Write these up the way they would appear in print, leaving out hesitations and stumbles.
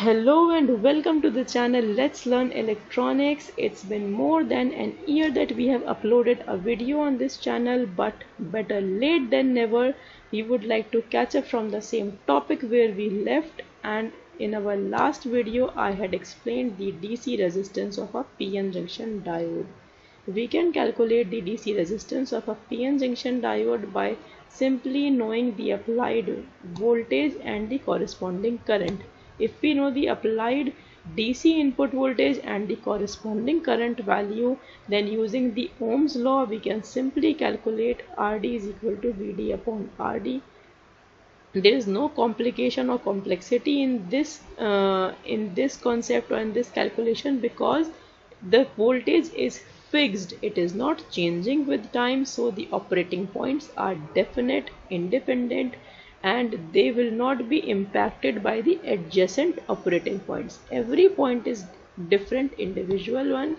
Hello and welcome to the channel Let's Learn Electronics. It's been more than an year that we have uploaded a video on this channel, but better late than never. We would like to catch up from the same topic where we left, and in our last video I had explained the DC resistance of a PN junction diode. We can calculate the DC resistance of a PN junction diode by simply knowing the applied voltage and the corresponding current. If we know the applied DC input voltage and the corresponding current value, then using the Ohm's law we can simply calculate RD is equal to VD upon RD. There is no complication or complexity in this concept or in this calculation, because the voltage is fixed, it is not changing with time. So the operating points are definite, independent, and they will not be impacted by the adjacent operating points. Every point is different, individual one,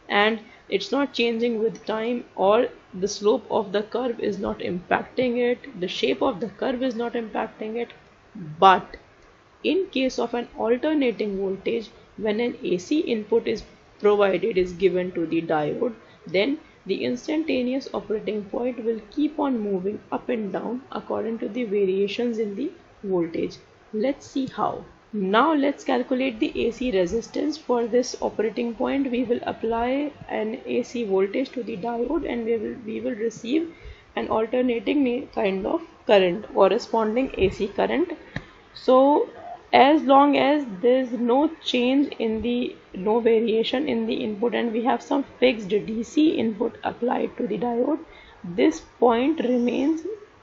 and it's not changing with time, or the slope of the curve is not impacting it, the shape of the curve is not impacting it. But in case of an alternating voltage, when an AC input is given to the diode, then the instantaneous operating point will keep on moving up and down according to the variations in the voltage. Let's see how. Now let's calculate the AC resistance. For this operating point we will apply an AC voltage to the diode, and we will receive an alternating kind of current, corresponding AC current. So as long as there is no no variation in the input, and we have some fixed DC input applied to the diode, this point remains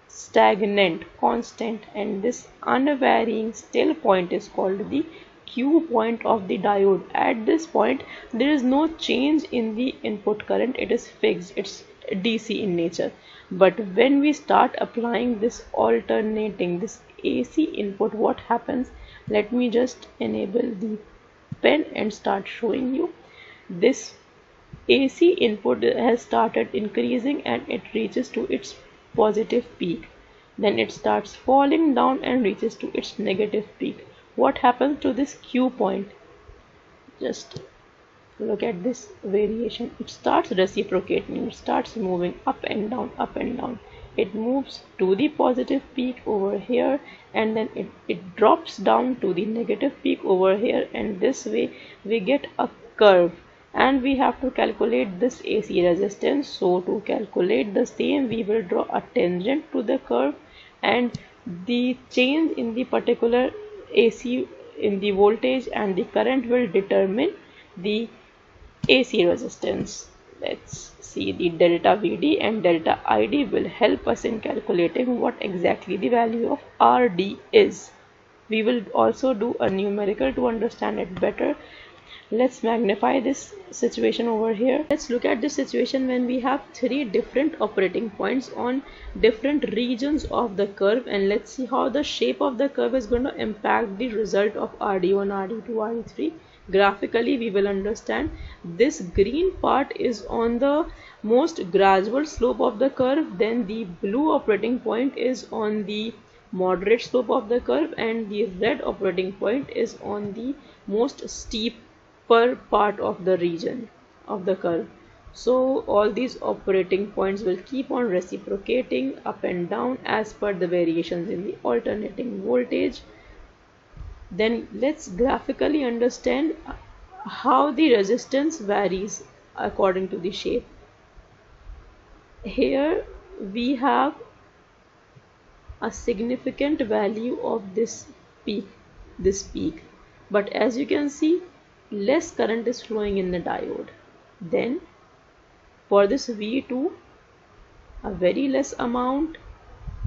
stagnant, constant, and this unvarying still point is called the Q point of the diode. At this point there is no change in the input current, it is fixed, it's DC in nature. But when we start applying this AC input, what happens? Let me just enable the pen and start showing you. This AC input has started increasing and it reaches to its positive peak. Then it starts falling down and reaches to its negative peak. What happens to this Q point? Just look at this variation. It starts reciprocating, it starts moving up and down, up and down. It moves to the positive peak over here, and then it drops down to the negative peak over here, and this way we get a curve, and we have to calculate this AC resistance. So to calculate the same, we will draw a tangent to the curve, and the change in the particular AC in the voltage and the current will determine the AC resistance. Let's see, the delta VD and delta ID will help us in calculating what exactly the value of RD is. We will also do a numerical to understand it better. Let's magnify this situation over here. Let's look at this situation when we have three different operating points on different regions of the curve, and let's see how the shape of the curve is going to impact the result of RD1, RD2, RD3. Graphically we will understand. This green part is on the most gradual slope of the curve, then the blue operating point is on the moderate slope of the curve, and the red operating point is on the most steep part of the region of the curve. So all these operating points will keep on reciprocating up and down as per the variations in the alternating voltage. Then let's graphically understand how the resistance varies according to the shape. Here we have a significant value of this peak, but as you can see, less current is flowing in the diode. Then for this V2, a very less amount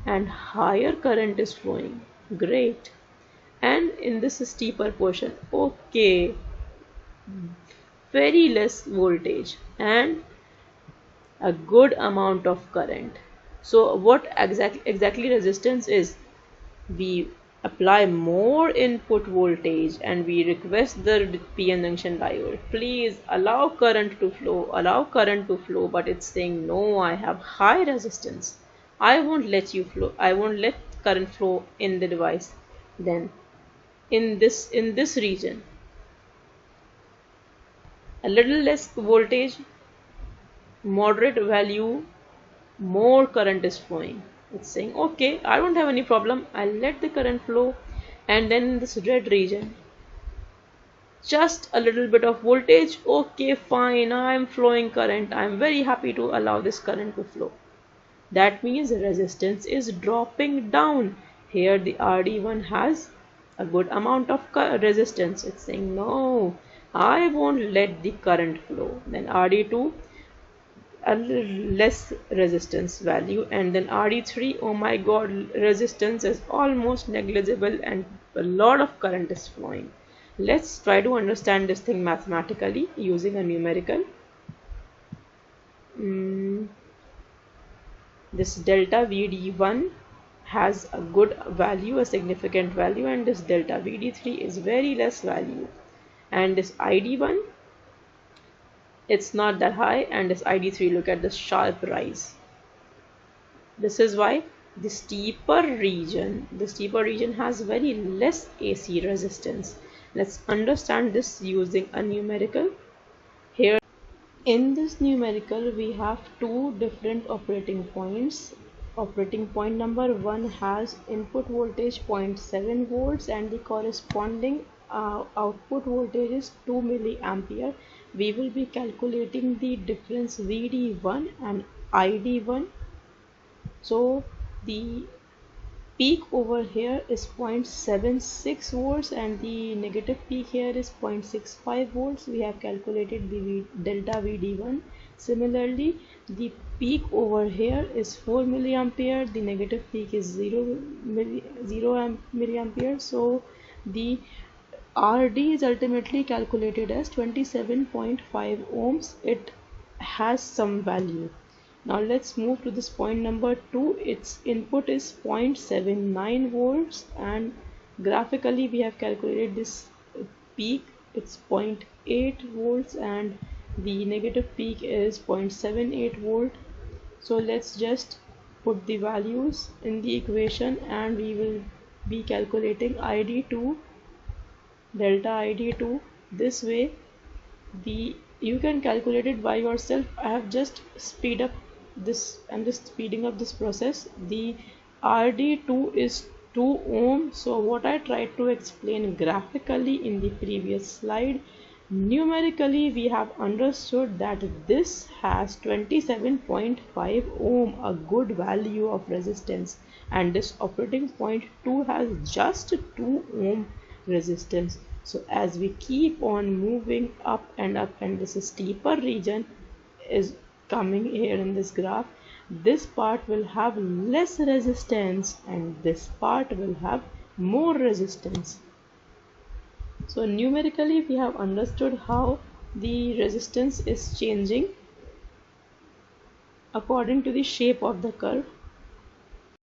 and higher current is flowing. Great. And in this steeper portion, okay, very less voltage and a good amount of current. So what exactly resistance is? We apply more input voltage and we request the PN junction diode, please allow current to flow, but it's saying no, I have high resistance, I won't let current flow in the device. Then in this region. A little less voltage, moderate value, more current is flowing. It's saying, okay, I don't have any problem, I'll let the current flow. And then in this red region, just a little bit of voltage, okay, fine, I'm flowing current, I'm very happy to allow this current to flow. That means resistance is dropping down. Here the RD1 has a good amount of resistance. It's saying, no, I won't let the current flow. Then RD2, a little less resistance value, and then RD3, oh my god, resistance is almost negligible and a lot of current is flowing. Let's try to understand this thing mathematically using a numerical. This delta VD1 has a good value, a significant value, and this delta VD3 is very less value. And this ID1, it's not that high, and this ID3, look at the sharp rise. This is why the steeper region has very less AC resistance. Let's understand this using a numerical. Here in this numerical we have two different operating points. Operating point number 1 has input voltage 0.7 volts and the corresponding output voltage is 2 milliampere. We will be calculating the difference VD1 and ID1. So the peak over here is 0.76 volts and the negative peak here is 0.65 volts. We have calculated the delta VD1. Similarly, the peak over here is 4 milliampere, the negative peak is 0 milliampere. So the RD is ultimately calculated as 27.5 ohms. It has some value. Now let's move to this point number 2. Its input is 0.79 volts and graphically we have calculated this peak. It's 0.8 volts and the negative peak is 0.78 volt. So let's just put the values in the equation and we will be calculating ID2, delta ID2 this way. You can calculate it by yourself. I have just speed up this. I'm just speeding up this process. The RD2 is 2 ohm. So what I tried to explain graphically in the previous slide, numerically we have understood that this has 27.5 ohm, a good value of resistance, and this operating point 2 has just 2 ohm resistance. So as we keep on moving up and this steeper region is coming here in this graph, this part will have less resistance and this part will have more resistance. So numerically we have understood how the resistance is changing according to the shape of the curve.